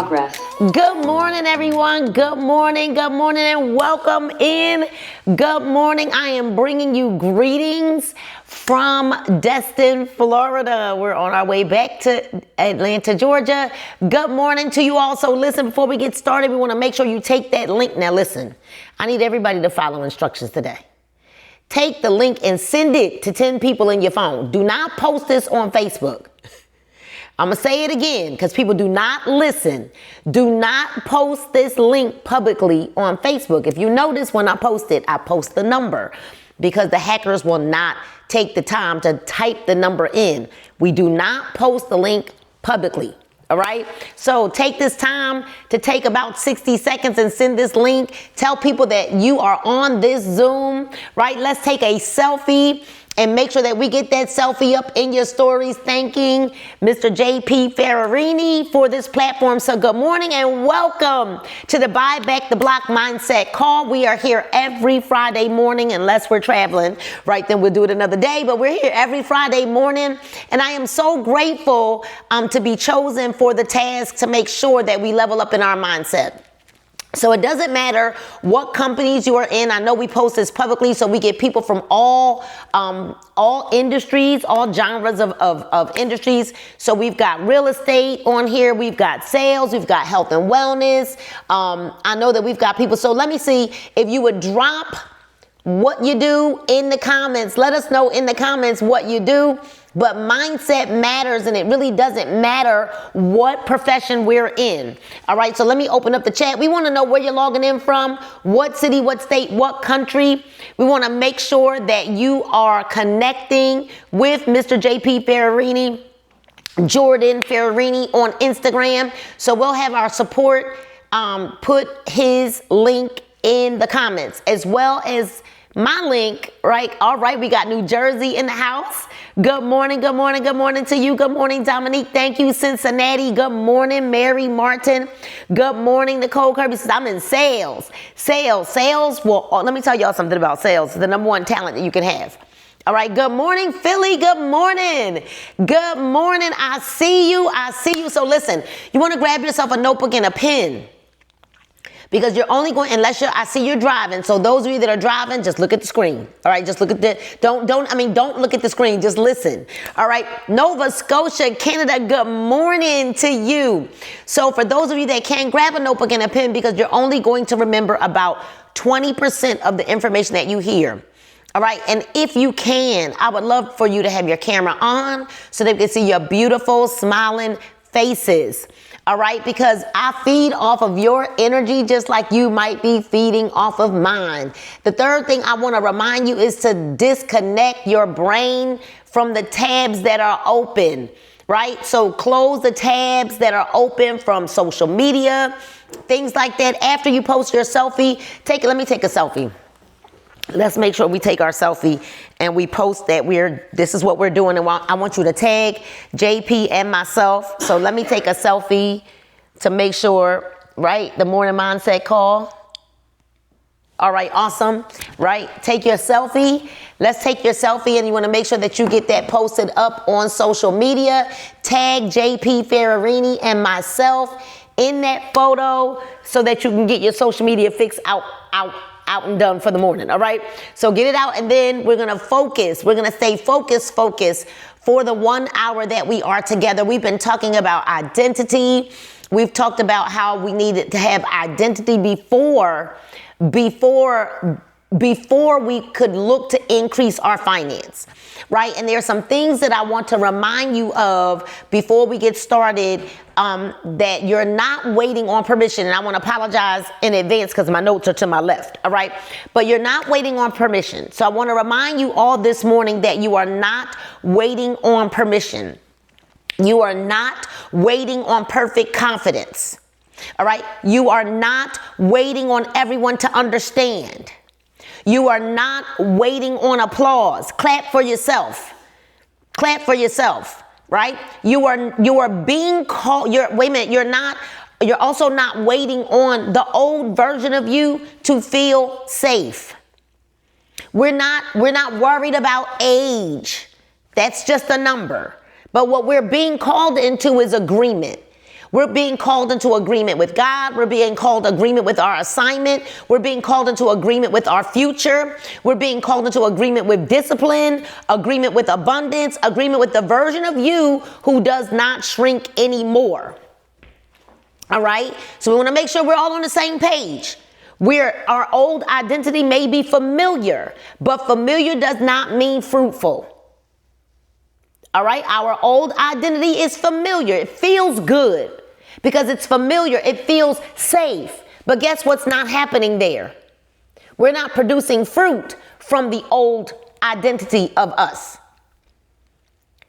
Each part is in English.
progress. Good morning, everyone. Good morning, and welcome in. Good morning. I am bringing you greetings from Destin, Florida. We're on our way back to Atlanta, Georgia. Good morning to you all. So listen, before we get started, we want to make sure you take that link. Now listen, I need everybody to follow instructions today. Take the link and send it to 10 people in your phone. Do not post this on Facebook. I'm going to say it again because people do not listen. Do not post this link publicly on Facebook. If you notice when I post it, I post the number because the hackers will not take the time to type the number in. We do not post the link publicly. All right. So take this time to take about 60 seconds and send this link. Tell people that you are on this Zoom, right? Let's take a selfie and make sure that we get that selfie up in your stories. Thanking Mr. JP Ferrarini for this platform. So good morning and welcome to the Buy Back the Block Mindset Call. We are here every Friday morning, unless we're traveling, right? Then we'll do it another day. But we're here every Friday morning. And I am so grateful to be chosen for the task to make sure that we level up in our mindset. So it doesn't matter what companies you are in. I know we post this publicly so we get people from all industries, all genres of industries. So we've got real estate on here. We've got sales. We've got health and wellness. I know that we've got people. So let me see if you would drop what you do in the comments. Let us know in the comments what you do. But mindset matters, and it really doesn't matter what profession we're in. All right, so let me open up the chat. We want to know where you're logging in from, what city, what state, what country. We want to make sure that you are connecting with Mr. JP Ferrarini, Jordan Ferrarini on Instagram. So we'll have our support put his link in the comments, as well as my link, right? All right, we got New Jersey in the house. Good morning, good morning, good morning to you. Good morning, Dominique. Thank you, Cincinnati. Good morning, Mary Martin. Good morning, Nicole Kirby says, I'm in sales. Sales will, let me tell y'all something about sales. It's the number one talent that you can have. All right, good morning, Philly. Good morning. Good morning. I see you. So listen, you want to grab yourself a notebook and a pen. Because you're only going, I see you're driving. So those of you that are driving, just look at the screen. All right, just look at don't look at the screen, just listen. All right, Nova Scotia, Canada, good morning to you. So for those of you that can, grab a notebook and a pen because you're only going to remember about 20% of the information that you hear. All right, and if you can, I would love for you to have your camera on so they can see your beautiful, smiling faces. All right, because I feed off of your energy just like you might be feeding off of mine. The third thing I want to remind you is to disconnect your brain from the tabs that are open, right? So close the tabs that are open from social media, things like that. After you post your selfie, let me take a selfie. Let's make sure we take our selfie and we post that this is what we're doing. And I want you to tag JP and myself. So let me take a selfie to make sure, right? The morning mindset call. All right, awesome, right? Take your selfie. Let's take your selfie, and you want to make sure that you get that posted up on social media. Tag JP Ferrarini and myself in that photo so that you can get your social media fix out and done for the morning. All right. So get it out, and then we're going to focus. We're going to stay focused for the 1 hour that we are together. We've been talking about identity. We've talked about how we needed to have identity before we could look to increase our finance, right? And there are some things that I want to remind you of before we get started, that you're not waiting on permission. And I want to apologize in advance because my notes are to my left, all right? But you're not waiting on permission. So I want to remind you all this morning that you are not waiting on permission. You are not waiting on perfect confidence, all right? You are not waiting on everyone to understand. You are not waiting on applause. Clap for yourself. Clap for yourself, right? You are being called. You're also not waiting on the old version of you to feel safe. We're not worried about age. That's just a number. But what we're being called into is agreement. We're being called into agreement with God. We're being called agreement with our assignment. We're being called into agreement with our future. We're being called into agreement with discipline, agreement with abundance, agreement with the version of you who does not shrink anymore. All right. So we want to make sure we're all on the same page. Our old identity may be familiar, but familiar does not mean fruitful. All right. Our old identity is familiar. It feels good because it's familiar. It feels safe. But guess what's not happening there? We're not producing fruit from the old identity of us.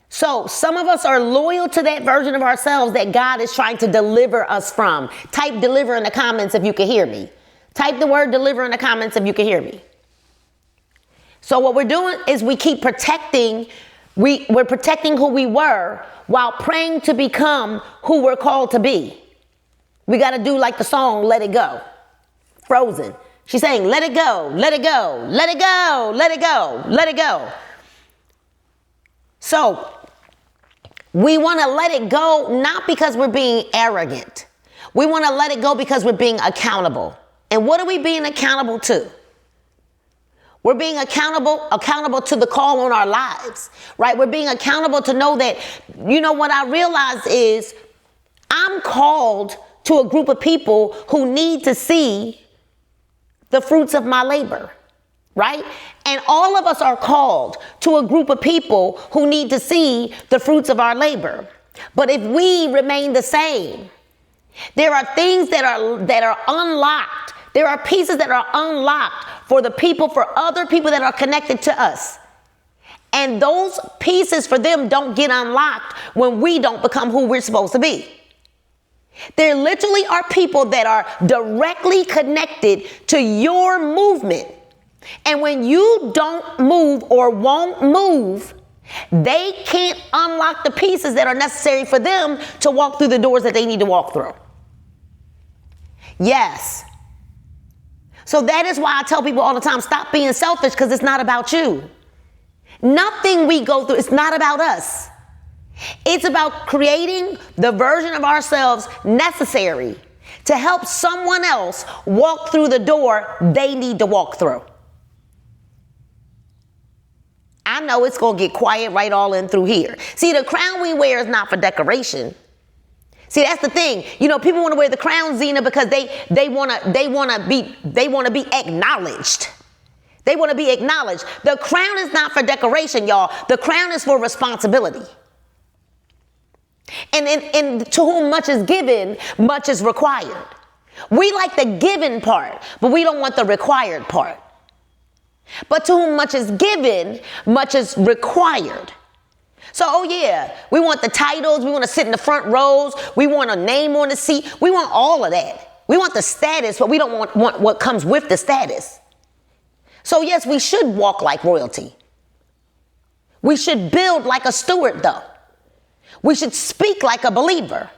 So some of us are loyal to that version of ourselves that God is trying to deliver us from. Type deliver in the comments if you can hear me. Type the word deliver in the comments if you can hear me. So what we're doing is we keep protecting. We're protecting who we were while praying to become who we're called to be. We got to do like the song, Let It Go. Frozen. She's saying, let it go, let it go, let it go, let it go, let it go. So we want to let it go, not because we're being arrogant. We want to let it go because we're being accountable. And what are we being accountable to? We're being accountable to the call on our lives, right? We're being accountable to know that, what I realize is I'm called to a group of people who need to see the fruits of my labor, right? And all of us are called to a group of people who need to see the fruits of our labor. But if we remain the same, there are things that are unlocked. There are pieces that are unlocked for other people that are connected to us. And those pieces for them don't get unlocked when we don't become who we're supposed to be. There literally are people that are directly connected to your movement. And when you don't move or won't move, they can't unlock the pieces that are necessary for them to walk through the doors that they need to walk through. Yes. So that is why I tell people all the time, stop being selfish, because it's not about you. Nothing we go through, it's not about us. It's about creating the version of ourselves necessary to help someone else walk through the door they need to walk through. I know it's going to get quiet right all in through here. See, the crown we wear is not for decoration. See, that's the thing. People want to wear the crown, Zena, because they want to be acknowledged. They want to be acknowledged. The crown is not for decoration, y'all. The crown is for responsibility. And to whom much is given, much is required. We like the given part, but we don't want the required part. But to whom much is given, much is required. So, we want the titles. We want to sit in the front rows. We want a name on the seat. We want all of that. We want the status, but we don't want what comes with the status. So, yes, we should walk like royalty. We should build like a steward, though. We should speak like a believer.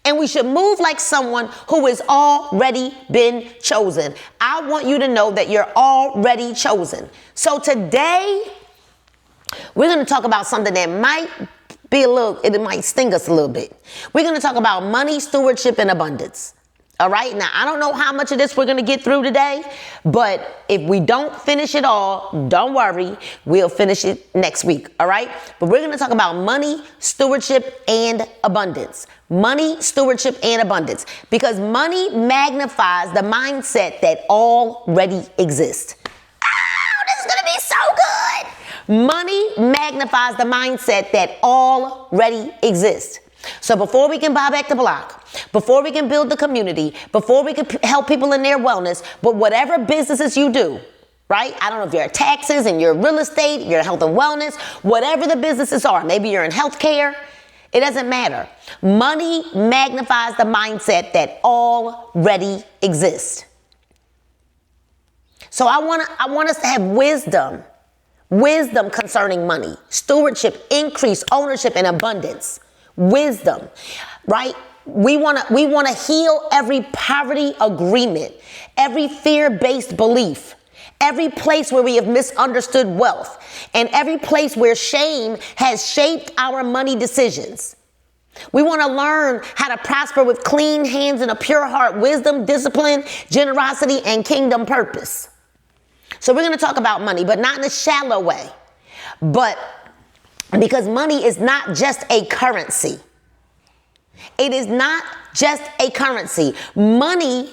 And we should move like someone who has already been chosen. I want you to know that you're already chosen. So today, we're going to talk about something that might be it might sting us a little bit. We're going to talk about money, stewardship, and abundance. All right. Now, I don't know how much of this we're going to get through today, but if we don't finish it all, don't worry. We'll finish it next week. All right. But we're going to talk about money, stewardship, and abundance. Money, stewardship, and abundance. Because money magnifies the mindset that already exists. Oh, this is going to be so good. Money magnifies the mindset that already exists. So before we can buy back the block, before we can build the community, before we can help people in their wellness, but whatever businesses you do, right? I don't know if you're taxes and you're real estate, you're health and wellness, whatever the businesses are. Maybe you're in healthcare. It doesn't matter. Money magnifies the mindset that already exists. So I want us to have wisdom concerning money, stewardship, increase, ownership, and abundance. Wisdom, right? We want to heal every poverty agreement, every fear-based belief, every place where we have misunderstood wealth, and every place where shame has shaped our money decisions. We want to learn how to prosper with clean hands and a pure heart, wisdom, discipline, generosity, and kingdom purpose. So we're going to talk about money, but not in a shallow way. But because money is not just a currency. It is not just a currency. Money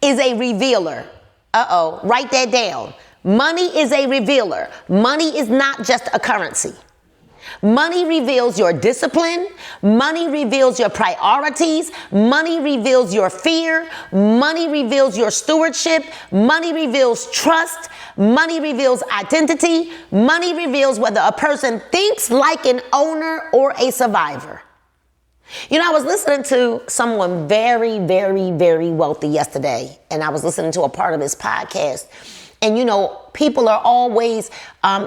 is a revealer. Write that down. Money is a revealer. Money is not just a currency. Money reveals your discipline. Money reveals your priorities. Money reveals your fear. Money reveals your stewardship. Money reveals trust. Money reveals identity. Money reveals whether a person thinks like an owner or a survivor. You know, I was listening to someone very, very, very wealthy yesterday, and I was listening to a part of his podcast. And, you know, people are always,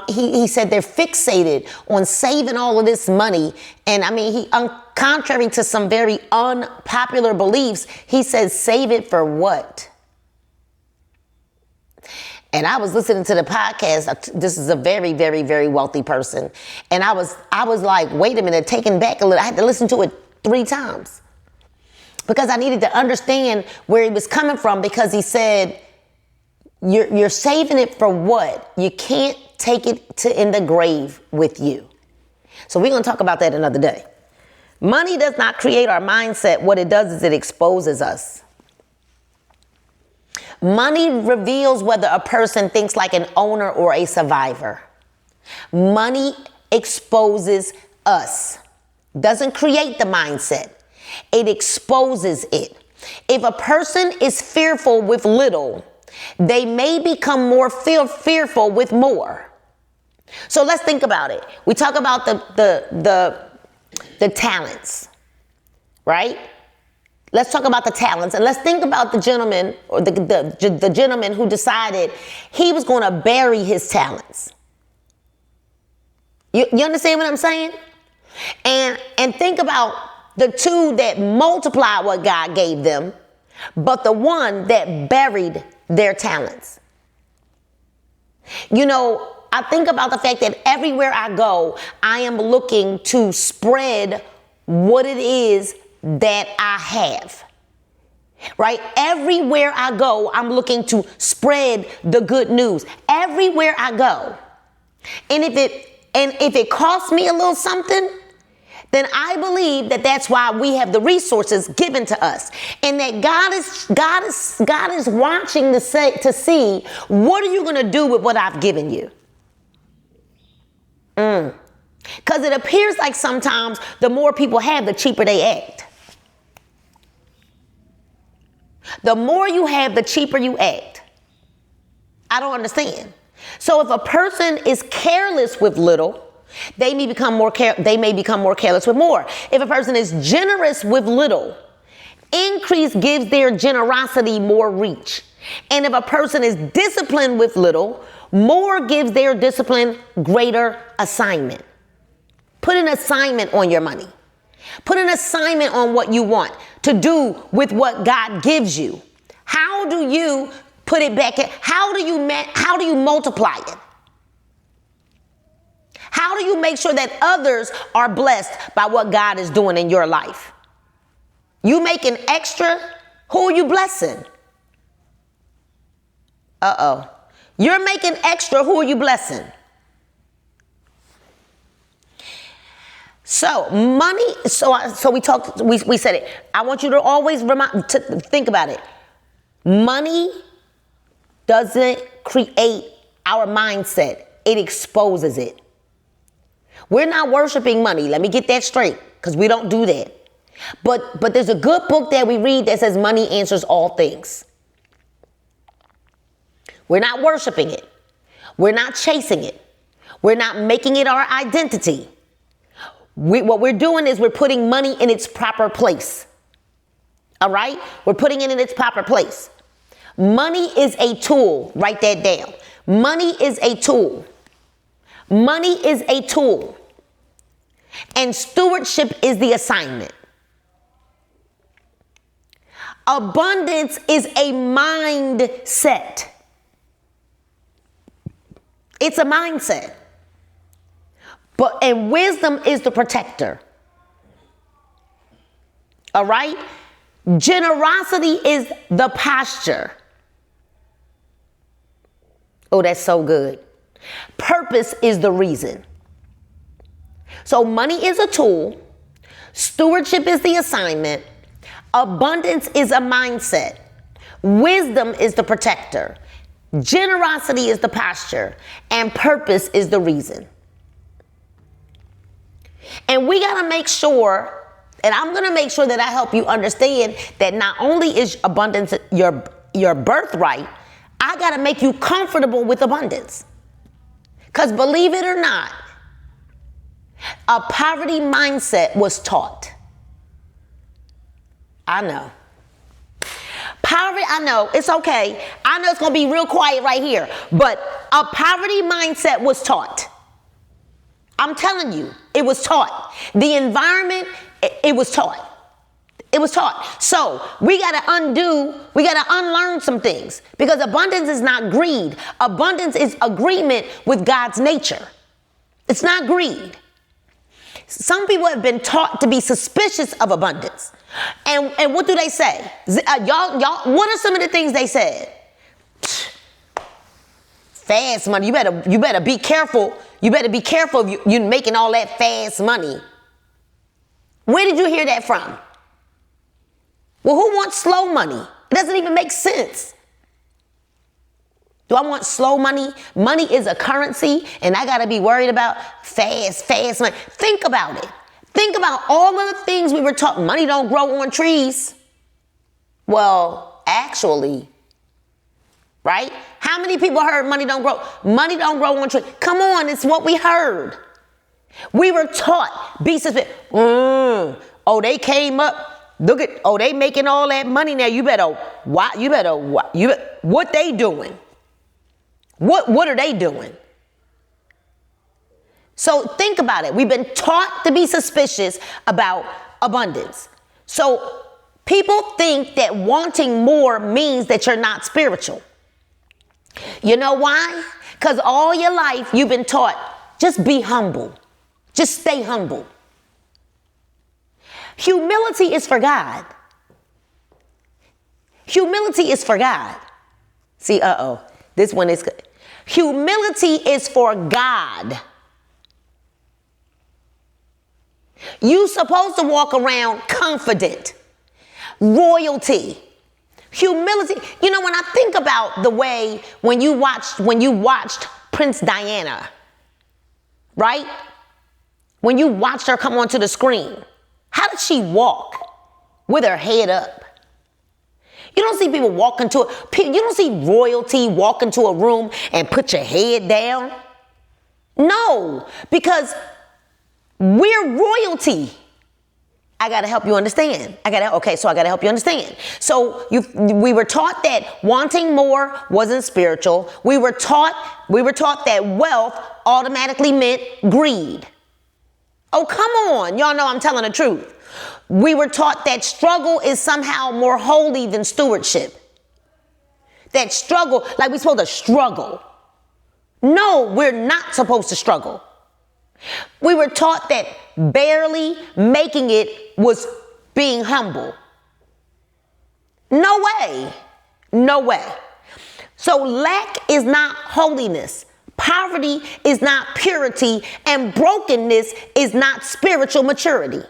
he said they're fixated on saving all of this money. And I mean, contrary to some very unpopular beliefs, he says, save it for what? And I was listening to the podcast. This is a very, very, very wealthy person. And I was like, wait a minute, taken back a little. I had to listen to it 3 times because I needed to understand where he was coming from, because he said, You're saving it for what? You can't take it to in the grave with you. So we're going to talk about that another day. Money does not create our mindset. What it does is it exposes us. Money reveals whether a person thinks like an owner or a survivor. Money exposes us. Doesn't create the mindset. It exposes it. If a person is fearful with little, they may become more fearful with more. So let's think about it. We talk about the talents, right? Let's talk about the talents, and let's think about the gentleman or the gentleman who decided he was going to bury his talents. You understand what I'm saying? And think about the 2 that multiplied what God gave them, but the one that buried their talents. You know, I think about the fact that everywhere I go, I am looking to spread what it is that I have. Right? Everywhere I go, I'm looking to spread the good news. Everywhere I go. And if it costs me a little something, then I believe that that's why we have the resources given to us, and that God is watching to see what are you going to do with what I've given you. Because it appears like sometimes the more people have, the cheaper they act. The more you have, the cheaper you act. I don't understand. So if a person is careless with little, they may become more careless with more. If a person is generous with little, increase gives their generosity more reach. And if a person is disciplined with little, more gives their discipline greater assignment. Put an assignment on your money. Put an assignment on what you want to do with what God gives you. How do you put it back? How do you multiply it? How do you make sure that others are blessed by what God is doing in your life? You making extra? Who are you blessing? You're making extra. Who are you blessing? So money. So we talked. We said it. I want you to always think about it. Money doesn't create our mindset. It exposes it. We're not worshiping money. Let me get that straight, because we don't do that. But there's a good book that we read that says money answers all things. We're not worshiping it. We're not chasing it. We're not making it our identity. What we're doing is we're putting money in its proper place. All right? We're putting it in its proper place. Money is a tool. Write that down. Money is a tool. Money is a tool. And stewardship is the assignment. Abundance is a mindset. It's a mindset. And wisdom is the protector. All right? Generosity is the posture. Oh, that's so good. Purpose is the reason. So money is a tool. Stewardship is the assignment. Abundance is a mindset. Wisdom is the protector. Generosity is the posture. And purpose is the reason. And we got to make sure, and I'm going to make sure that I help you understand that not only is abundance your birthright, I got to make you comfortable with abundance. Because believe it or not, a poverty mindset was taught. I know. Poverty, I know, it's okay. I know it's going to be real quiet right here. But a poverty mindset was taught. I'm telling you, it was taught. The environment, it was taught. It was taught. So we got to unlearn some things, because abundance is not greed. Abundance is agreement with God's nature. It's not greed. Some people have been taught to be suspicious of abundance. And what do they say? Y'all, what are some of the things they said? Fast money. You better be careful. You better be careful if you're making all that fast money. Where did you hear that from? Well, who wants slow money? It doesn't even make sense. Do I want slow money? Money is a currency, and I got to be worried about fast money. Think about it. Think about all of the things we were taught. Money don't grow on trees. Well, actually, right? How many people heard money don't grow? Money don't grow on trees. Come on, it's what we heard. We were taught, be suspicious. Oh, they came up. Look at, they making all that money now. You better, what they doing? What are they doing? So think about it. We've been taught to be suspicious about abundance. So people think that wanting more means that you're not spiritual. You know why? Because all your life you've been taught, just be humble. Just stay humble. Humility is for God. Humility is for God. See, this one is good. Humility is for God. You're supposed to walk around confident. Royalty. Humility. You know, when I think about the way when you watched Prince Diana, right? When you watched her come onto the screen, how did she walk? With her head up. You don't see people you don't see royalty walk into a room and put your head down. No, because we're royalty. I got to help you understand. I got to help you understand. So we were taught that wanting more wasn't spiritual. We were taught that wealth automatically meant greed. Oh, come on. Y'all know I'm telling the truth. We were taught that struggle is somehow more holy than stewardship. That struggle, like we're supposed to struggle. No, we're not supposed to struggle. We were taught that barely making it was being humble. No way. No way. So lack is not holiness. Poverty is not purity, and brokenness is not spiritual maturity.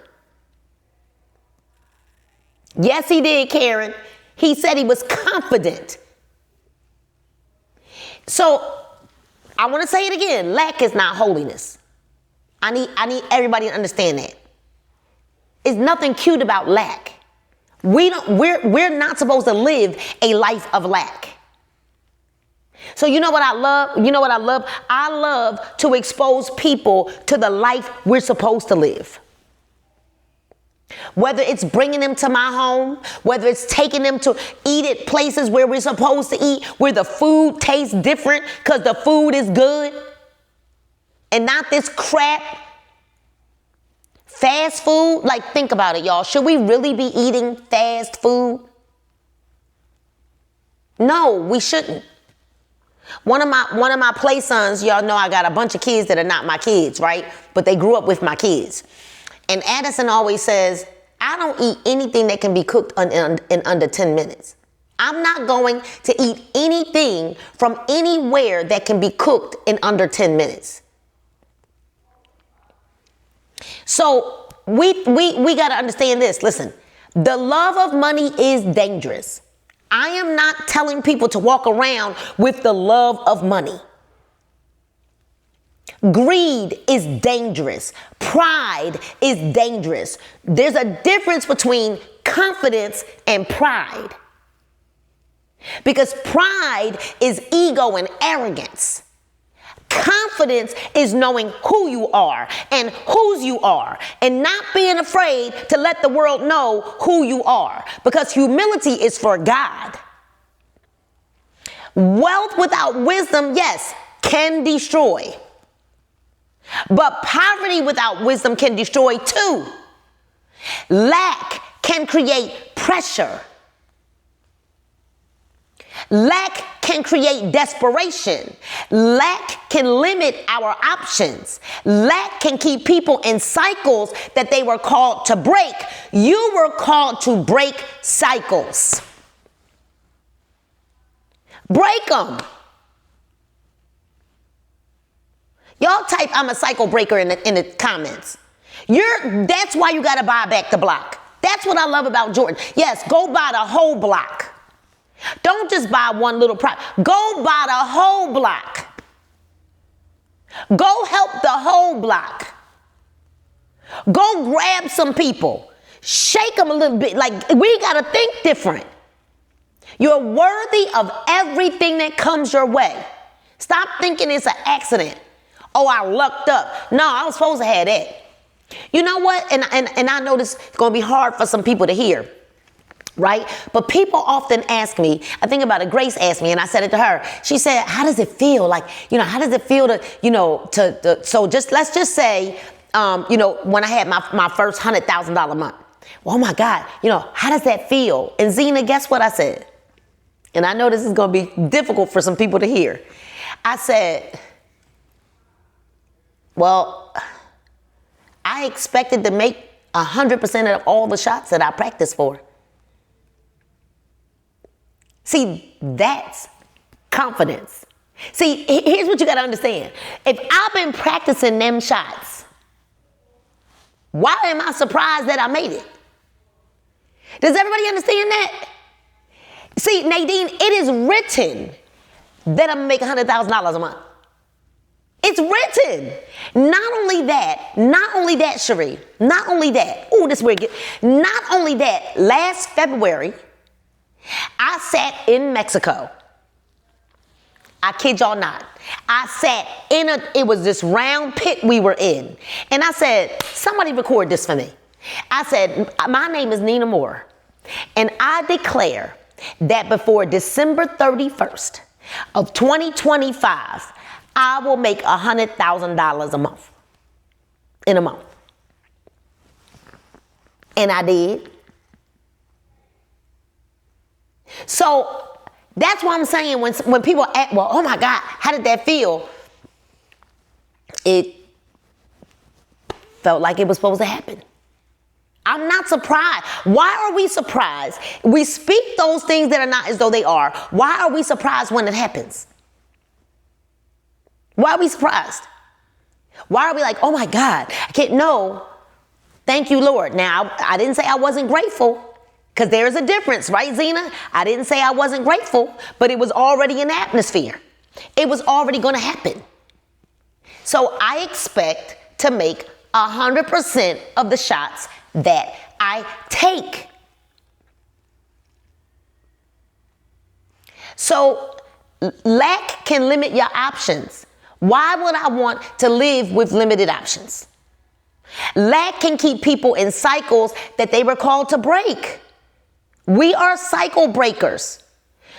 Yes, he did, Karen. He said he was confident. So I want to say it again. Lack is not holiness. I need everybody to understand that. There's nothing cute about lack. We're not supposed to live a life of lack. So you know what I love? I love to expose people to the life we're supposed to live. Whether it's bringing them to my home, whether it's taking them to eat at places where we're supposed to eat, where the food tastes different because the food is good and not this crap fast food. Like, think about it, y'all. Should we really be eating fast food? No, we shouldn't. One of my play sons, y'all know I got a bunch of kids that are not my kids, right? But they grew up with my kids. And Addison always says, I don't eat anything that can be cooked in under 10 minutes. I'm not going to eat anything from anywhere that can be cooked in under 10 minutes. So we got to understand this. Listen, the love of money is dangerous. I am not telling people to walk around with the love of money. Greed is dangerous. Pride is dangerous. There's a difference between confidence and pride. Because pride is ego and arrogance. Confidence is knowing who you are and whose you are and not being afraid to let the world know who you are, because humility is for God. Wealth without wisdom, yes, can destroy. But poverty without wisdom can destroy too. Lack can create pressure. Lack can create desperation. Lack can limit our options. Lack can keep people in cycles that they were called to break. You were called to break cycles. Break them. Y'all type "I'm a cycle breaker" in the comments. That's why you got to buy back the block. That's what I love about Jordan. Yes, go buy the whole block. Don't just buy one little product. Go buy the whole block. Go help the whole block. Go grab some people. Shake them a little bit. Like, we got to think different. You're worthy of everything that comes your way. Stop thinking it's an accident. Oh, I lucked up. No, I was supposed to have that. You know what? And I know this is going to be hard for some people to hear. Right? But people often ask me, I think about it, Grace asked me, and I said it to her. She said, how does it feel? Like, how does it feel to, so let's just say, when I had my first $100,000 month. Well, oh my God, how does that feel? And Zena, guess what I said? And I know this is going to be difficult for some people to hear. I said, well, I expected to make 100% of all the shots that I practiced for. See, that's confidence. See, here's what you got to understand. If I've been practicing them shots, why am I surprised that I made it? Does everybody understand that? See, Nadine, it is written that I'm going to make $100,000 a month. It's written. Not only that, Cherie, not only that. Oh, this is where it gets. Not only that, last February, I sat in Mexico. I kid y'all not. I sat it was this round pit we were in. And I said, somebody record this for me. I said, my name is Nina Moore. And I declare that before December 31st of 2025, I will make $100,000 a month. In a month. And I did. So that's what I'm saying when people ask, well, oh my God, how did that feel? It felt like it was supposed to happen. I'm not surprised. Why are we surprised? We speak those things that are not as though they are. Why are we surprised when it happens? Why are we surprised? Why are we like, oh my God, I can't know. Thank you, Lord. Now, I didn't say I wasn't grateful. Because there's a difference, right, Zena? I didn't say I wasn't grateful, but it was already in the atmosphere. It was already going to happen. So I expect to make 100% of the shots that I take. So lack can limit your options. Why would I want to live with limited options? Lack can keep people in cycles that they were called to break. We are cycle breakers.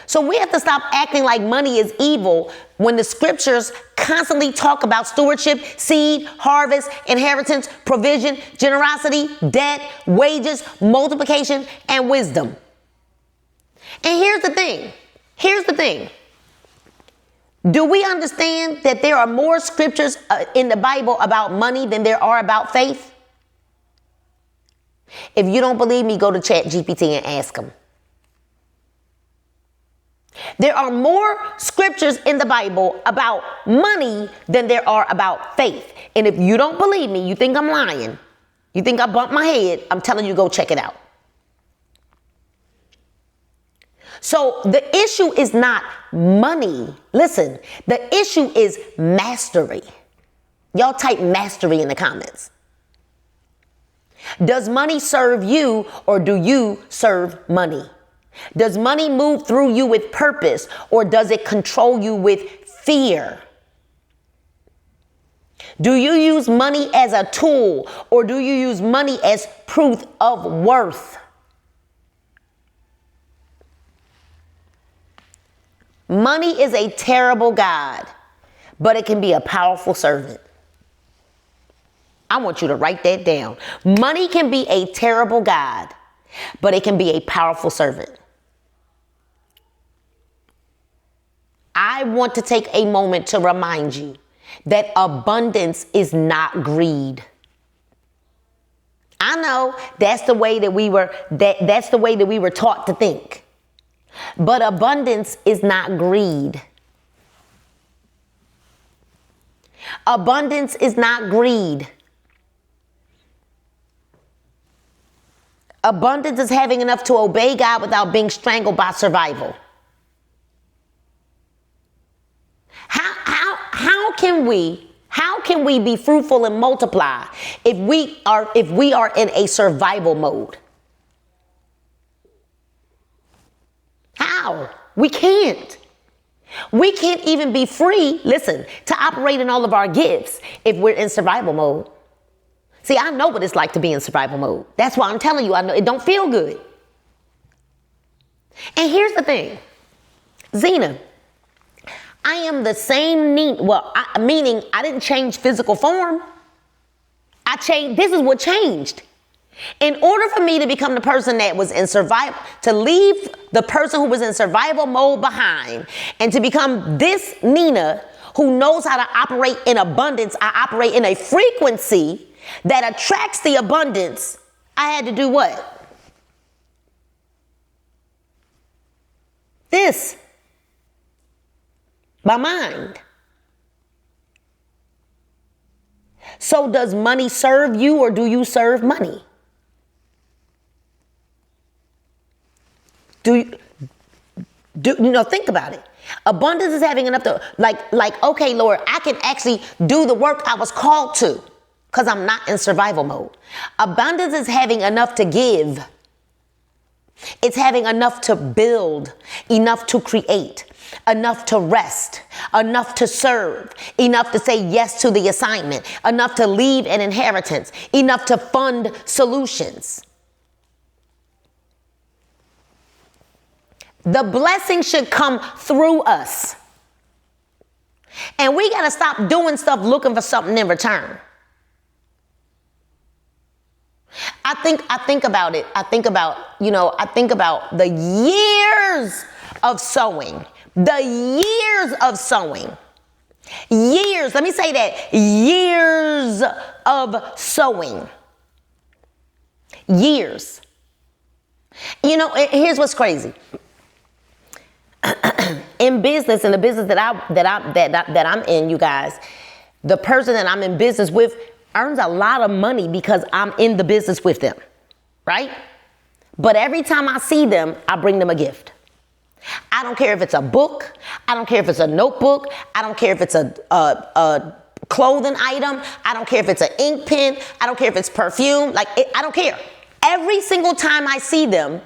So we have to stop acting like money is evil when the scriptures constantly talk about stewardship, seed, harvest, inheritance, provision, generosity, debt, wages, multiplication, and wisdom. And here's the thing. Do we understand that there are more scriptures in the Bible about money than there are about faith? If you don't believe me, go to ChatGPT and ask them. There are more scriptures in the Bible about money than there are about faith. And if you don't believe me, you think I'm lying, you think I bumped my head, I'm telling you, go check it out. So the issue is not money. Listen, the issue is mastery. Y'all type mastery in the comments. Does money serve you, or do you serve money? Does money move through you with purpose, or does it control you with fear? Do you use money as a tool, or do you use money as proof of worth? Money is a terrible God, but it can be a powerful servant. I want you to write that down. Money can be a terrible God, but it can be a powerful servant. I want to take a moment to remind you that abundance is not greed. I know that's the way that we were taught to think. But abundance is not greed. Abundance is not greed. Abundance is having enough to obey God without being strangled by survival. How can we be fruitful and multiply if we are in a survival mode? How? We can't. We can't even be free, listen, to operate in all of our gifts if we're in survival mode. See, I know what it's like to be in survival mode. That's why I'm telling you, I know it don't feel good. And here's the thing, Zena, I am the same meaning I didn't change physical form. This is what changed. In order for me to become the person that was in survival, to leave the person who was in survival mode behind and to become this Nina who knows how to operate in abundance, I operate in a frequency that attracts the abundance, I had to do what? This. My mind. So does money serve you, or do you serve money? Think about it. Abundance is having enough to, okay, Lord, I can actually do the work I was called to because I'm not in survival mode. Abundance is having enough to give. It's having enough to build, enough to create, enough to rest, enough to serve, enough to say yes to the assignment, enough to leave an inheritance, enough to fund solutions. The blessing should come through us. And we got to stop doing stuff looking for something in return. I think about it. I think about the years of sowing. The years of sowing. Years. Let me say that. Years of sowing. Years. Here's what's crazy. In business, in the business that I'm in, you guys, the person that I'm in business with earns a lot of money because I'm in the business with them, right? But every time I see them, I bring them a gift. I don't care if it's a book. I don't care if it's a notebook. I don't care if it's a clothing item. I don't care if it's an ink pen. I don't care if it's perfume. I don't care. Every single time I see them,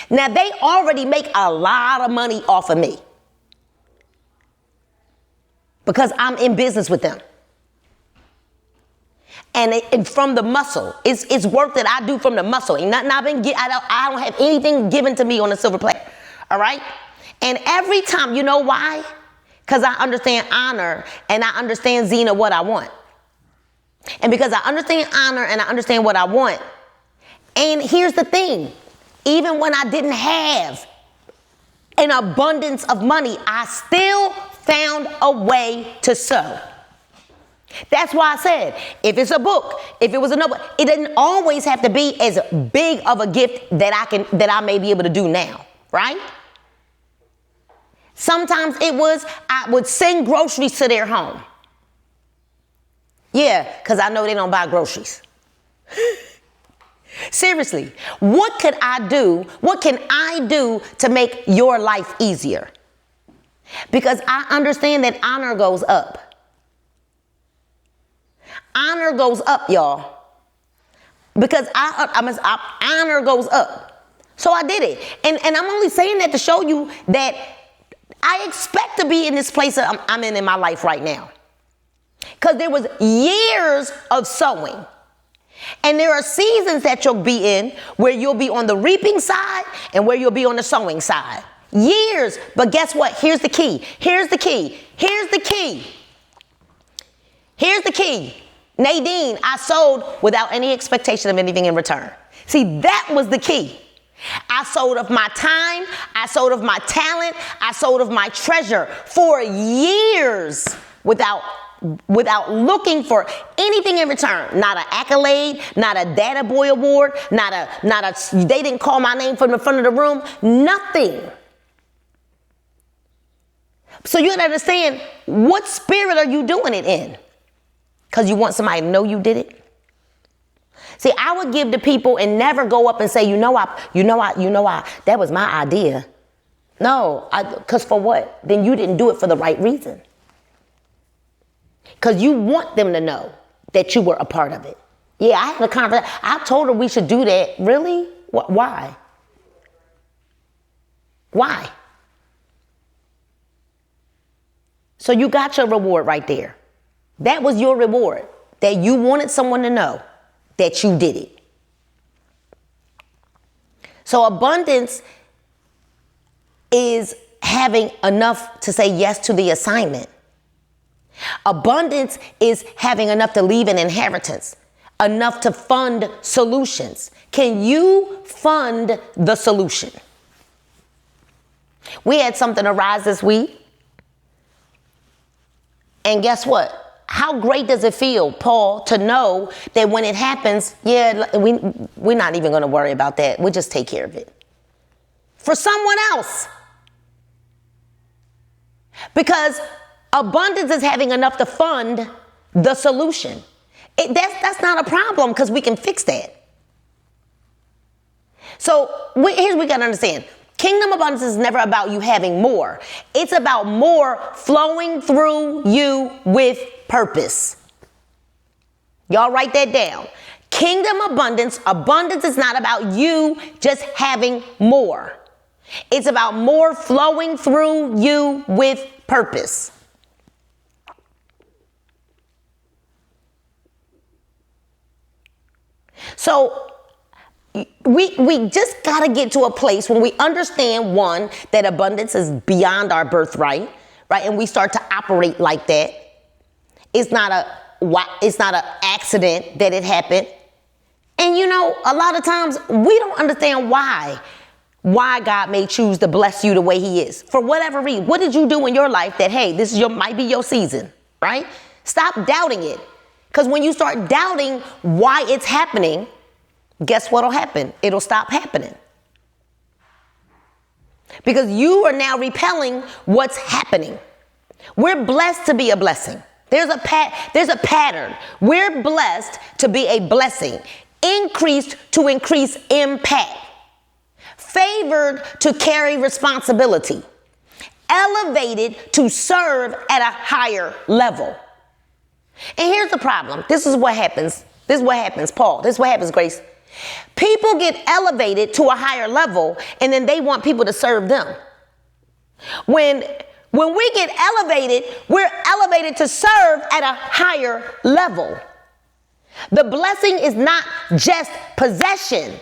now they already make a lot of money off of me because I'm in business with them. And from the muscle, it's work that I do from the muscle. Ain't nothing I don't have anything given to me on a silver platter. All right. And every time, you know why? Because I understand honor and I understand, Zena, what I want. And because I understand honor and I understand what I want. And here's the thing. Even when I didn't have an abundance of money, I still found a way to sow. That's why I said, if it's a book, if it was a notebook, it didn't always have to be as big of a gift that I may be able to do now, right? Sometimes it was, I would send groceries to their home. Yeah, because I know they don't buy groceries. Seriously, what could I do? What can I do to make your life easier? Because I understand that honor goes up. Honor goes up, y'all. Because honor goes up. So I did it. And I'm only saying that to show you that I expect to be in this place that I'm in my life right now. Because there was years of sowing. And there are seasons that you'll be in where you'll be on the reaping side and where you'll be on the sowing side. Years. But guess what? Here's the key. Here's the key. Here's the key. Here's the key. Nadine, I sold without any expectation of anything in return. See, that was the key. I sold of my time. I sold of my talent. I sold of my treasure for years without looking for anything in return. Not an accolade, not a Data Boy award, they didn't call my name from the front of the room, nothing. So you gotta understand, what spirit are you doing it in? Because you want somebody to know you did it? See, I would give to people and never go up and say, that was my idea. No, because for what? Then you didn't do it for the right reason. Because you want them to know that you were a part of it. Yeah, I had a conversation. I told her we should do that. Really? Why? Why? So you got your reward right there. That was your reward, that you wanted someone to know that you did it. So abundance is having enough to say yes to the assignment. Abundance is having enough to leave an inheritance, enough to fund solutions. Can you fund the solution? We had something arise this week. And guess what? How great does it feel, Paul, to know that when it happens, we're not even going to worry about that. We'll just take care of it. For someone else. Because abundance is having enough to fund the solution. That's not a problem because we can fix that. So here's what we got to understand. Kingdom abundance is never about you having more. It's about more flowing through you with purpose. Y'all write that down. Kingdom abundance is not about you just having more. It's about more flowing through you with purpose. So we just got to get to a place when we understand, one, that abundance is beyond our birthright, right? And we start to operate like that. It's not an accident that it happened. And a lot of times we don't understand why God may choose to bless you the way he is. For whatever reason. What did you do in your life that, hey, this is might be your season, right? Stop doubting it. Because when you start doubting why it's happening, guess what'll happen? It'll stop happening. Because you are now repelling what's happening. We're blessed to be a blessing. There's a pattern. We're blessed to be a blessing. Increased to increase impact. Favored to carry responsibility. Elevated to serve at a higher level. And here's the problem. This is what happens. This is what happens, Paul. This is what happens, Grace. People get elevated to a higher level and then they want people to serve them. When we get elevated, we're elevated to serve at a higher level. The blessing is not just possession.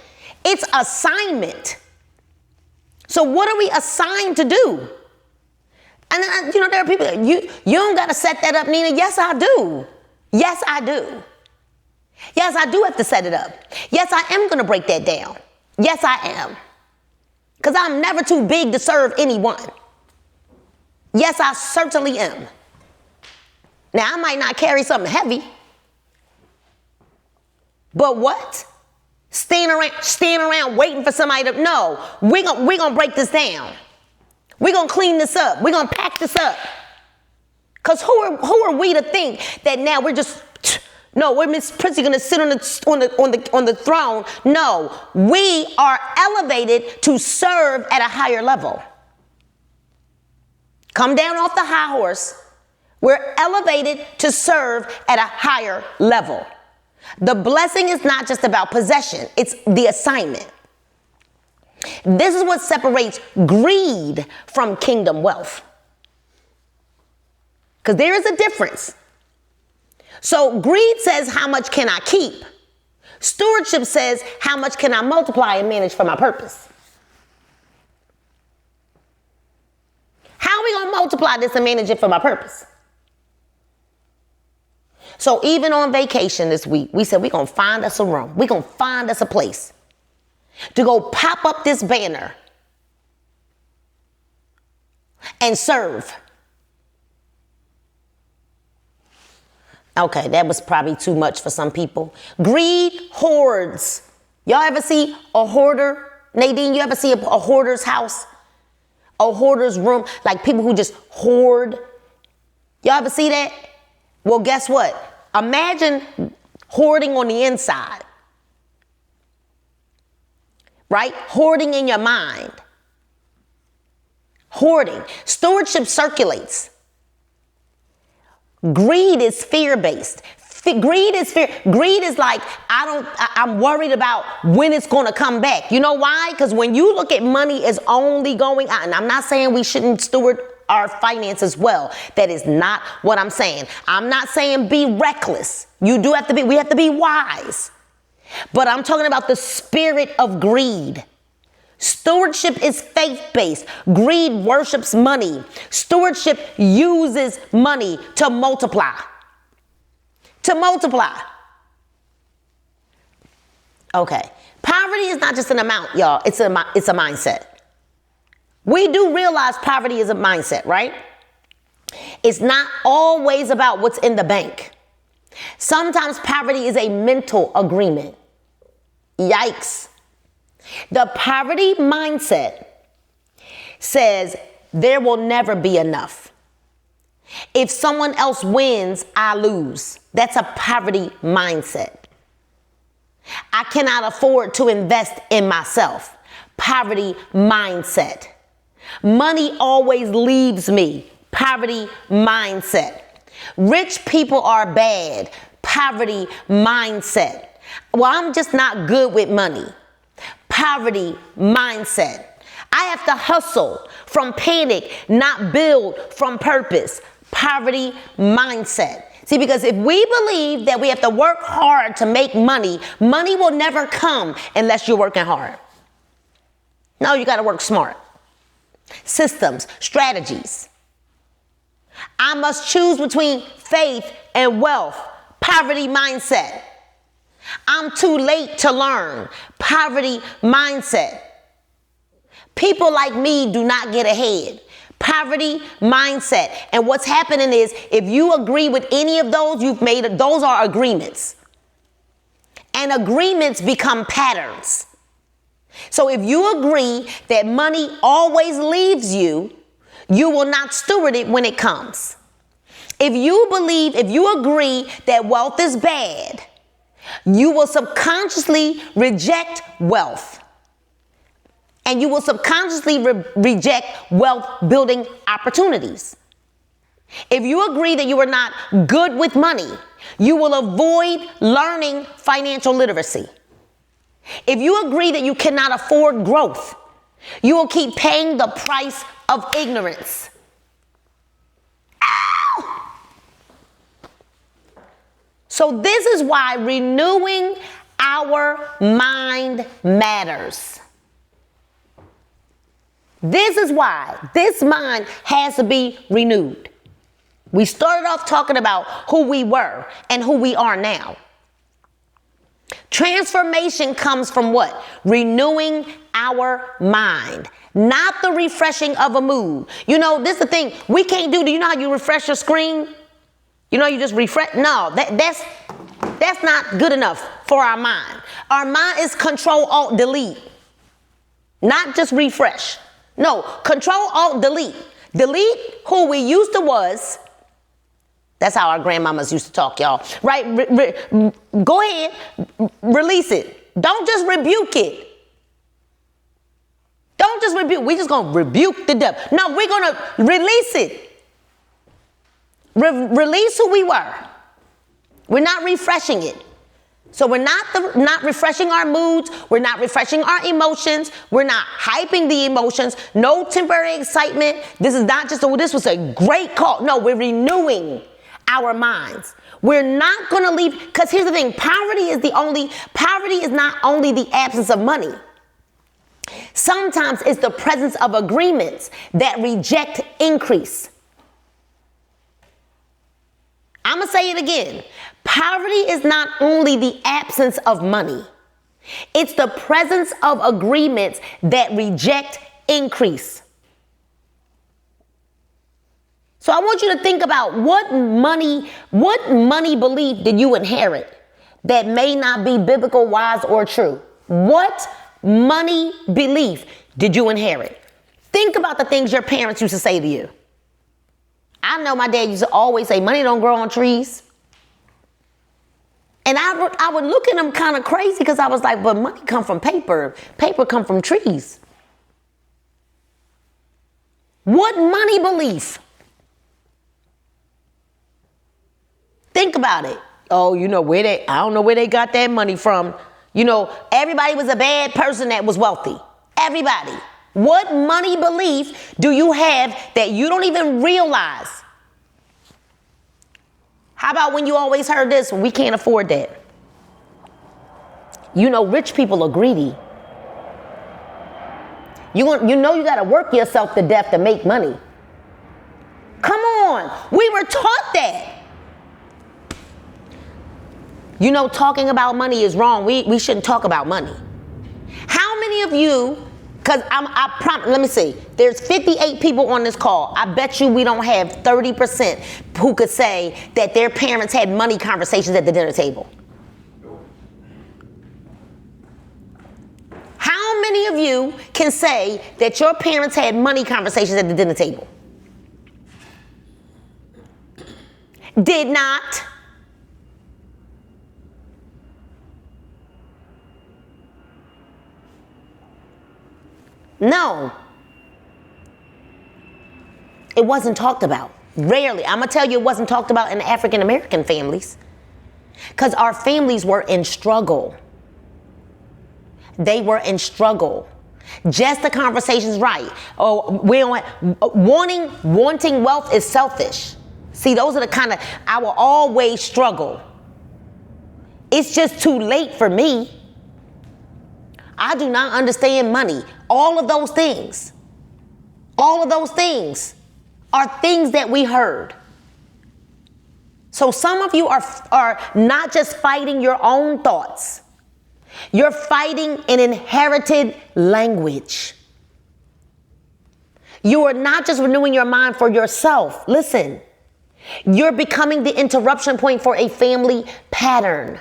It's assignment. So what are we assigned to do? And there are people, you don't got to set that up, Nina. Yes, I do. Yes, I do. Yes, I do have to set it up. Yes, I am going to break that down. Yes, I am. Because I'm never too big to serve anyone. Yes, I certainly am. Now, I might not carry something heavy, but what? Stand around waiting for somebody to, no, we're gonna break this down. We're gonna clean this up. We're gonna pack this up. Because who are we to think that now we're just, no, we're Miss Prissy gonna sit on the throne. No, we are elevated to serve at a higher level. Come down off the high horse. We're elevated to serve at a higher level. The blessing is not just about possession, it's the assignment. This is what separates greed from kingdom wealth. Because there is a difference. So greed says, how much can I keep? Stewardship says, how much can I multiply and manage for my purpose? How are we going to multiply this and manage it for my purpose? So even on vacation this week, we said we're going to find us a room. We're going to find us a place to go pop up this banner and serve. Okay, that was probably too much for some people. Greed hoards. Y'all ever see a hoarder? Nadine, you ever see a hoarder's house? A hoarder's room? Like people who just hoard. Y'all ever see that? Well, guess what? Imagine hoarding on the inside. Right? Hoarding in your mind. Hoarding. Stewardship circulates. Greed is fear-based. Greed is fear. Greed is like, I'm worried about when it's going to come back. You know why? Because when you look at money as only going out, and I'm not saying we shouldn't steward our finances well. That is not what I'm saying. I'm not saying be reckless. We have to be wise. But I'm talking about the spirit of greed. Stewardship is faith-based. Greed worships money. Stewardship uses money to multiply. To multiply. Okay. Poverty is not just an amount, y'all. It's a mindset. We do realize poverty is a mindset, right? It's not always about what's in the bank. Sometimes poverty is a mental agreement. Yikes. The poverty mindset says there will never be enough. If someone else wins, I lose. That's a poverty mindset. I cannot afford to invest in myself. Poverty mindset. Money always leaves me. Poverty mindset. Rich people are bad. Poverty mindset. Well, I'm just not good with money. Poverty mindset. I have to hustle from panic, not build from purpose. Poverty mindset. See, because if we believe that we have to work hard to make money, money will never come unless you're working hard. No, you got to work smart. Systems, strategies. I must choose between faith and wealth. Poverty mindset. I'm too late to learn. Poverty mindset. People like me do not get ahead. Poverty mindset. And what's happening is if you agree with any of those, those are agreements. And agreements become patterns. So if you agree that money always leaves you, you will not steward it when it comes. If you agree that wealth is bad, you will subconsciously reject wealth. And you will subconsciously reject wealth building opportunities. If you agree that you are not good with money, you will avoid learning financial literacy. If you agree that you cannot afford growth, you will keep paying the price of ignorance. Ow! So this is why renewing our mind matters. This is why this mind has to be renewed. We started off talking about who we were and who we are now. Transformation comes from what? Renewing our mind, not the refreshing of a mood. You know, this is the thing we can't do. Do you know how you refresh your screen? You just refresh. No, that's not good enough for our mind. Our mind is Control Alt Delete, not just refresh. No, Control Alt Delete. Delete who we used to was. That's how our grandmamas used to talk, y'all. Right? Go ahead, release it. Don't just rebuke it. Don't just rebuke. We're just going to rebuke the devil. No, we're going to release it. Release who we were. We're not refreshing it. So we're not refreshing our moods. We're not refreshing our emotions. We're not hyping the emotions. No temporary excitement. This is not just, this was a great call. No, we're renewing our minds. We're not going to leave, because here's the thing. Poverty is not only the absence of money. Sometimes it's the presence of agreements that reject increase. I'm going to say it again. Poverty is not only the absence of money. It's the presence of agreements that reject increase. So I want you to think about what money belief did you inherit that may not be biblical, wise, or true? What money belief did you inherit? Think about the things your parents used to say to you. I know my dad used to always say, money don't grow on trees. And I would look at him kind of crazy because I was like, but money come from paper. Paper come from trees. What money belief? Think about it. Oh, I don't know where they got that money from. Everybody was a bad person that was wealthy. Everybody. What money belief do you have that you don't even realize? How about when you always heard this? We can't afford that. Rich people are greedy. You got to work yourself to death to make money. Come on. We were taught that. Talking about money is wrong. We shouldn't talk about money. How many of you, because let me see, there's 58 people on this call. I bet you we don't have 30% who could say that their parents had money conversations at the dinner table. How many of you can say that your parents had money conversations at the dinner table? Did not. No. It wasn't talked about. Rarely. I'm going to tell you it wasn't talked about in African American families. Because our families were in struggle. They were in struggle. Just the conversation's right. Oh, wanting wealth is selfish. See, those are the kind of, I will always struggle. It's just too late for me. I do not understand money. All of those things are things that we heard. So some of you are not just fighting your own thoughts. You're fighting an inherited language. You are not just renewing your mind for yourself. Listen, you're becoming the interruption point for a family pattern.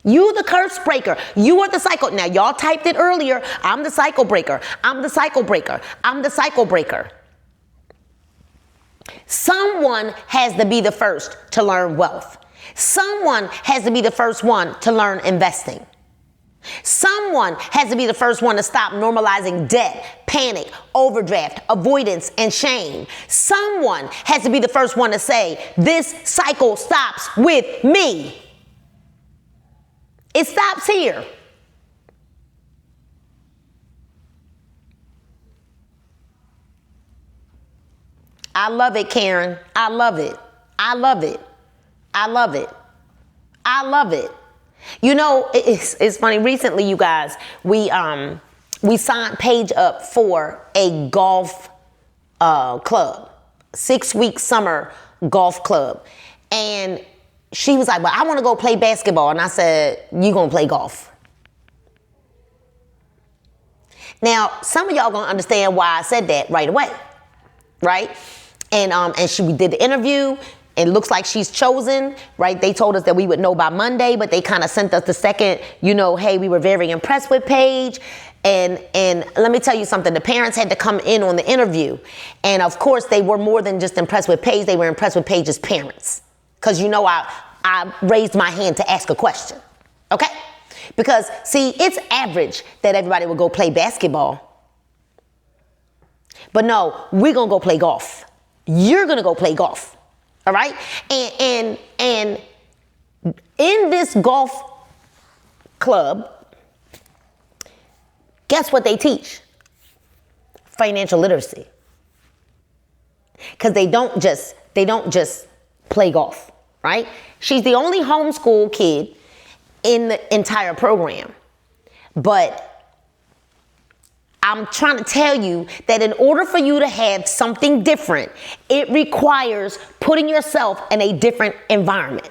You the curse breaker. You are the cycle. Now, y'all typed it earlier. I'm the cycle breaker. I'm the cycle breaker. I'm the cycle breaker. Someone has to be the first to learn wealth. Someone has to be the first one to learn investing. Someone has to be the first one to stop normalizing debt, panic, overdraft, avoidance, and shame. Someone has to be the first one to say, this cycle stops with me. It stops here. I love it, Karen. I love it. I love it. I love it. I love it. It's funny. Recently, you guys, we signed Paige up for a golf club, 6-week summer golf club, and she was like, well, I want to go play basketball. And I said, you going to play golf. Now, some of y'all going to understand why I said that right away. Right? And we did the interview. It looks like she's chosen, right? They told us that we would know by Monday, but they kind of sent us the second, hey, we were very impressed with Paige. And let me tell you something, the parents had to come in on the interview. And of course, they were more than just impressed with Paige, they were impressed with Paige's parents. Because I raised my hand to ask a question, okay? Because see, it's average that everybody will go play basketball. But no, we're gonna go play golf. You're gonna go play golf, all right? And in this golf club, guess what they teach? Financial literacy. Because they don't just play golf, right? She's the only homeschool kid in the entire program. But I'm trying to tell you that in order for you to have something different, it requires putting yourself in a different environment.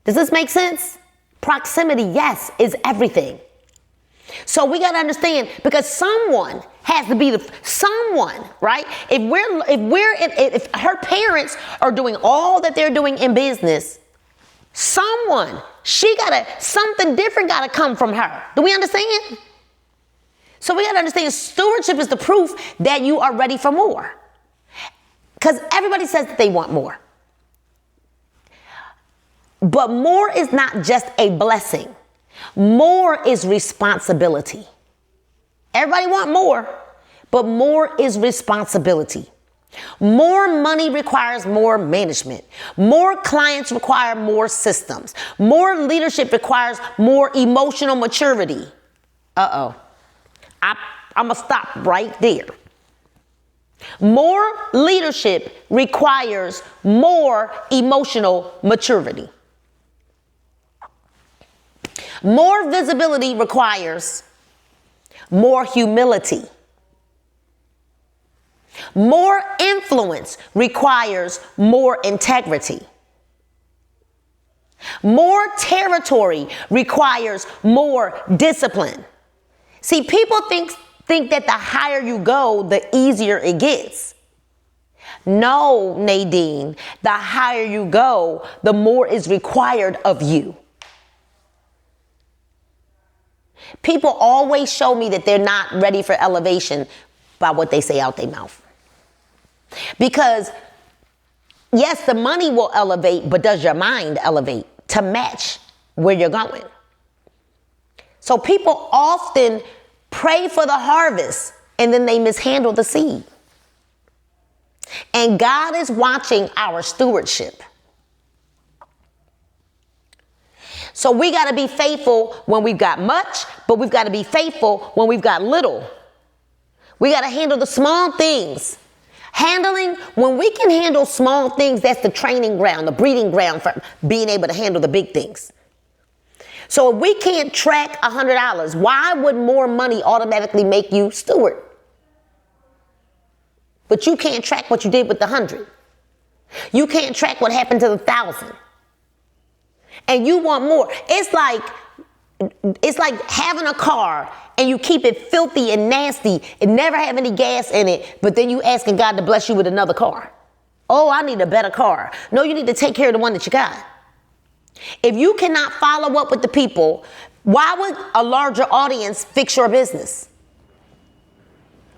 Does this make sense? Proximity, yes, is everything. So we got to understand, because someone has to be someone, right? If her parents are doing all that they're doing in business, something different got to come from her. Do we understand? So we got to understand, stewardship is the proof that you are ready for more. Because everybody says that they want more. But more is not just a blessing. More is responsibility. Everybody want more, but more is responsibility. More money requires more management. More clients require more systems. More leadership requires more emotional maturity. I'm going to stop right there. More leadership requires more emotional maturity. More visibility requires more humility. More influence requires more integrity. More territory requires more discipline. See, people think that the higher you go, the easier it gets. No, Nadine, the higher you go, the more is required of you. People always show me that they're not ready for elevation by what they say out their mouth. Because, yes, the money will elevate, but does your mind elevate to match where you're going? So people often pray for the harvest and then they mishandle the seed. And God is watching our stewardship. So we got to be faithful when we've got much, but we've got to be faithful when we've got little. We got to handle the small things. When we can handle small things, that's the training ground, the breeding ground for being able to handle the big things. So if we can't track $100, why would more money automatically make you steward? But you can't track what you did with the 100. You can't track what happened to the 1,000. And you want more. It's like having a car and you keep it filthy and nasty and never have any gas in it, but then you asking God to bless you with another car. Oh, I need a better car. No, you need to take care of the one that you got. If you cannot follow up with the people, why would a larger audience fix your business?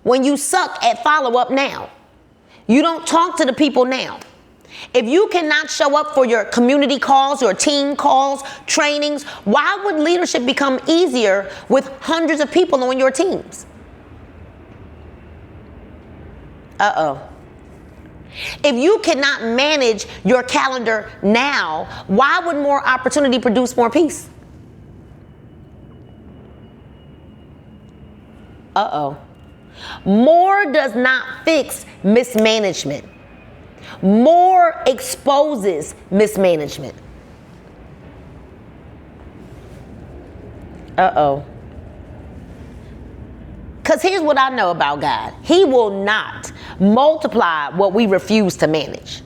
When you suck at follow up now, you don't talk to the people now. If you cannot show up for your community calls, your team calls, trainings, why would leadership become easier with hundreds of people on your teams? If you cannot manage your calendar now, why would more opportunity produce more peace? More does not fix mismanagement. More exposes mismanagement. Because here's what I know about God. He will not multiply what we refuse to manage.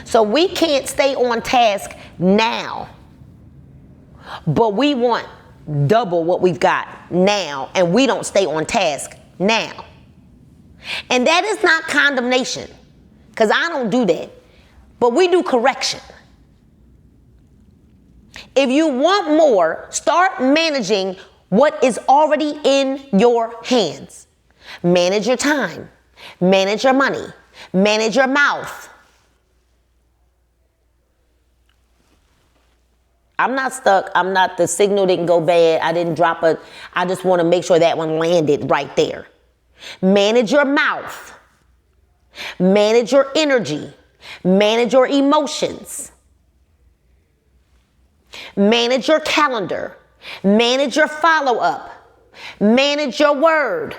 So we can't stay on task now, but we want double what we've got now, and we don't stay on task now. And that is not condemnation. because I don't do that. But we do correction. If you want more, start managing what is already in your hands. Manage your time. Manage your money. Manage your mouth. I'm not stuck. The signal didn't go bad. I didn't drop it. I just want to make sure that one landed right there. Manage your mouth. Manage your energy. Manage your emotions. Manage your calendar. Manage your follow-up. Manage your word.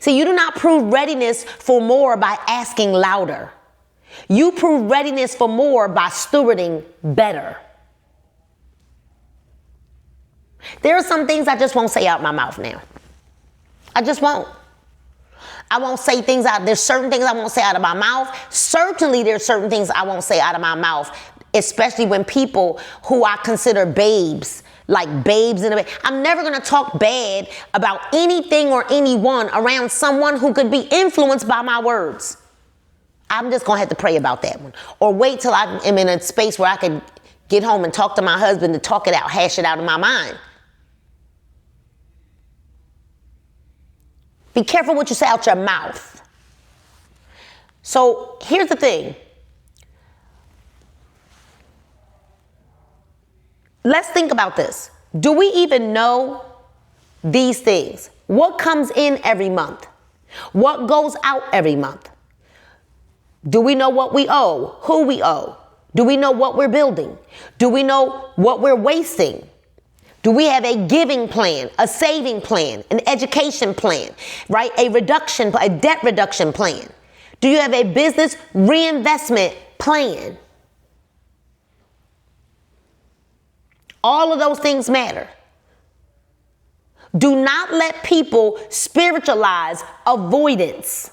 See, you do not prove readiness for more by asking louder. You prove readiness for more by stewarding better. There are some things I just won't say out my mouth now. I just won't. I won't say things out. There's certain things I won't say out of my mouth. Certainly there's certain things I won't say out of my mouth, especially when people who I consider babes, like babes in a bed. I'm never going to talk bad about anything or anyone around someone who could be influenced by my words. I'm just going to have to pray about that one. Or wait till I am in a space where I can get home and talk to my husband to talk it out, hash it out in my mind. Be careful what you say out your mouth. So here's the thing. Let's think about this. Do we even know these things? What comes in every month? What goes out every month? Do we know what we owe? Who we owe? Do we know what we're building? Do we know what we're wasting? Do we have a giving plan, a saving plan, an education plan, right? A debt reduction plan? Do you have a business reinvestment plan? All of those things matter. Do not let people spiritualize avoidance.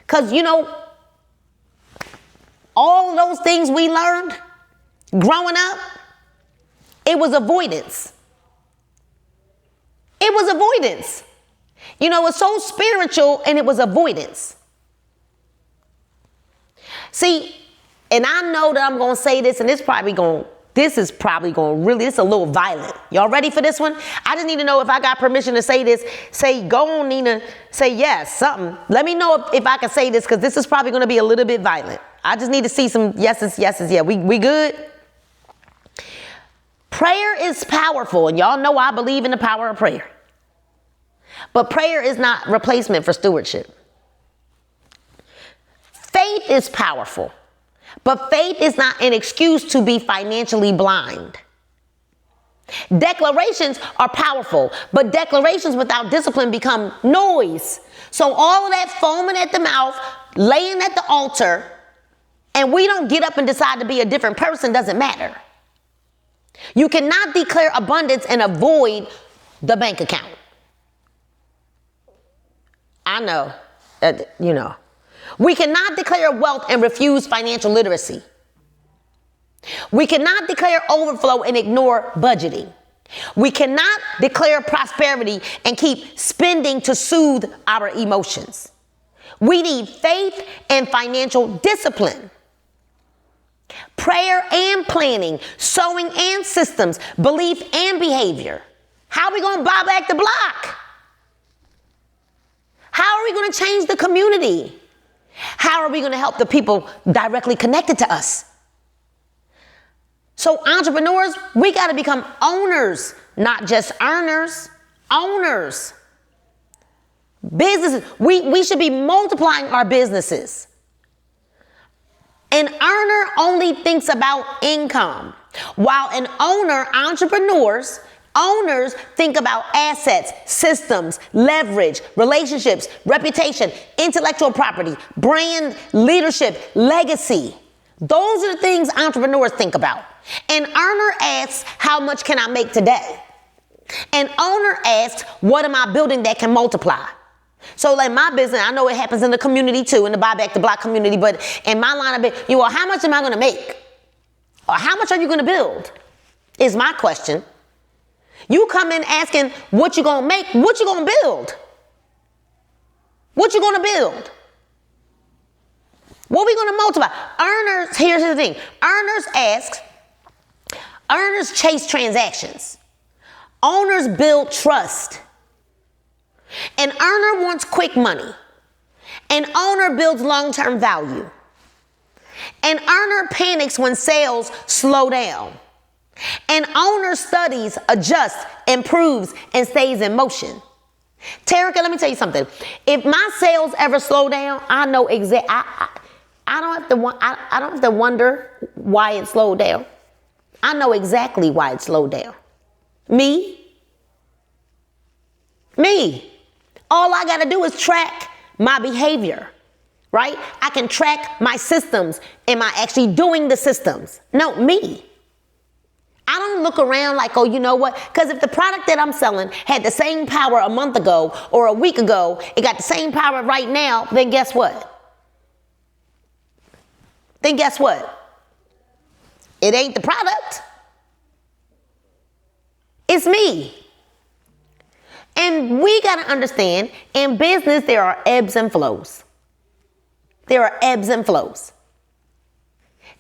Because, all of those things we learned growing up, it was avoidance. It was avoidance. It was so spiritual and it was avoidance. See, and I know that I'm going to say this and this is probably going to a little violent. Y'all ready for this one? I just need to know if I got permission to say this. Say, go on, Nina. Say yes, something. Let me know if I can say this because this is probably going to be a little bit violent. I just need to see some yeses. Yeah, we good? Prayer is powerful, and y'all know I believe in the power of prayer. But prayer is not replacement for stewardship. Faith is powerful, but faith is not an excuse to be financially blind. Declarations are powerful, but declarations without discipline become noise. So all of that foaming at the mouth, laying at the altar, and we don't get up and decide to be a different person doesn't matter. You cannot declare abundance and avoid the bank account. I know, We cannot declare wealth and refuse financial literacy. We cannot declare overflow and ignore budgeting. We cannot declare prosperity and keep spending to soothe our emotions. We need faith and financial discipline. Prayer and planning, sowing and systems, belief and behavior. How are we going to buy back the block? How are we going to change the community? How are we going to help the people directly connected to us? So entrepreneurs, we got to become owners, not just earners. Owners. Businesses, we should be multiplying our businesses. An earner only thinks about income, while an owner, owners think about assets, systems, leverage, relationships, reputation, intellectual property, brand, leadership, legacy. Those are the things entrepreneurs think about. An earner asks, how much can I make today? An owner asks, what am I building that can multiply? So like my business, I know it happens in the community too, in the Buy Back the Block community, but in my line of business, how much am I going to make? Or how much are you going to build? Is my question. You come in asking what you going to make, what you going to build? What you gonna build? What we gonna multiply? Earners, here's the thing. Earners chase transactions. Owners build trust. An earner wants quick money. An owner builds long-term value. An earner panics when sales slow down. An owner studies, adjusts, improves, and stays in motion. Terica, let me tell you something. If my sales ever slow down, I know exactly. I don't have to wonder why it slowed down. I know exactly why it slowed down. Me. All I got to do is track my behavior, right? I can track my systems. Am I actually doing the systems? No, me. I don't look around like, oh, you know what? Because if the product that I'm selling had the same power a month ago or a week ago, it got the same power right now, then guess what? It ain't the product. It's me. And we got to understand, in business, there are ebbs and flows.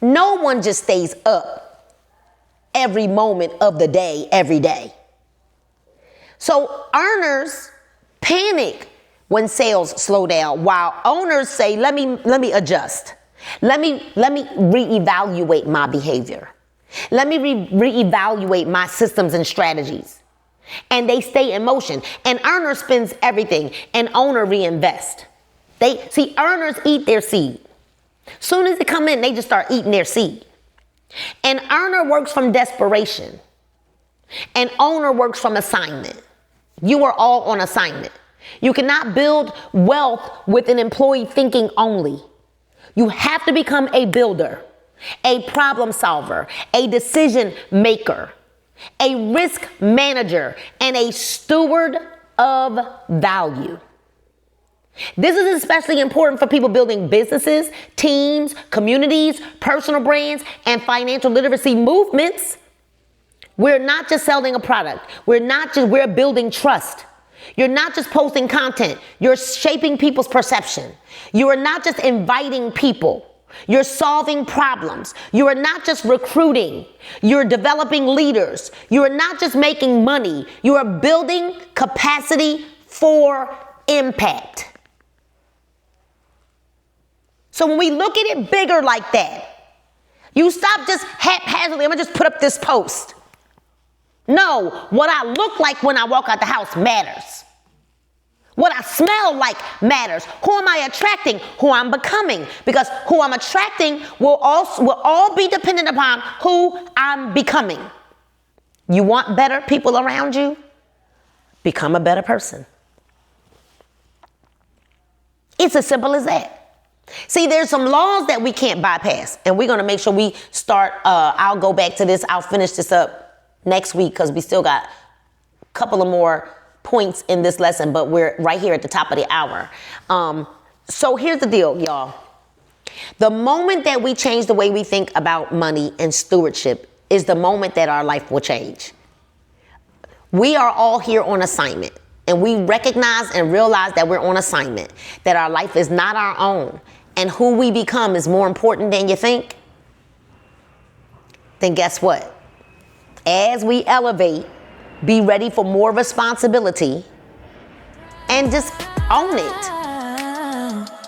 No one just stays up every moment of the day, every day. So earners panic when sales slow down, while owners say, let me adjust. Let me reevaluate my behavior. Let me reevaluate my systems and strategies. And they stay in motion. An earner spends everything. An owner reinvests. Earners eat their seed. Soon as they come in, they just start eating their seed. An earner works from desperation. An owner works from assignment. You are all on assignment. You cannot build wealth with an employee thinking only. You have to become a builder, a problem solver, a decision maker, a risk manager, and a steward of value. This is especially important for people building businesses, teams, communities, personal brands, and financial literacy movements. We're not just selling a product. We're building trust. You're not just posting content. You're shaping people's perception. You are not just inviting people. You're solving problems. You are not just recruiting. You're developing leaders. You are not just making money. You are building capacity for impact. So when we look at it bigger like that, you stop just haphazardly, I'm going to just put up this post. No, what I look like when I walk out the house matters. What I smell like matters. Who am I attracting? Who I'm becoming. Because who I'm attracting will all be dependent upon who I'm becoming. You want better people around you? Become a better person. It's as simple as that. See, there's some laws that we can't bypass, and we're going to make sure we start. I'll go back to this. I'll finish this up next week because we still got a couple of more points in this lesson, but we're right here at the top of the hour. So here's the deal, y'all. The moment that we change the way we think about money and stewardship is the moment that our life will change. We are all here on assignment, and we recognize and realize that we're on assignment, that our life is not our own, and who we become is more important than you think. Then guess what? As we elevate, be ready for more responsibility and just own it.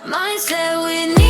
Mindset we need.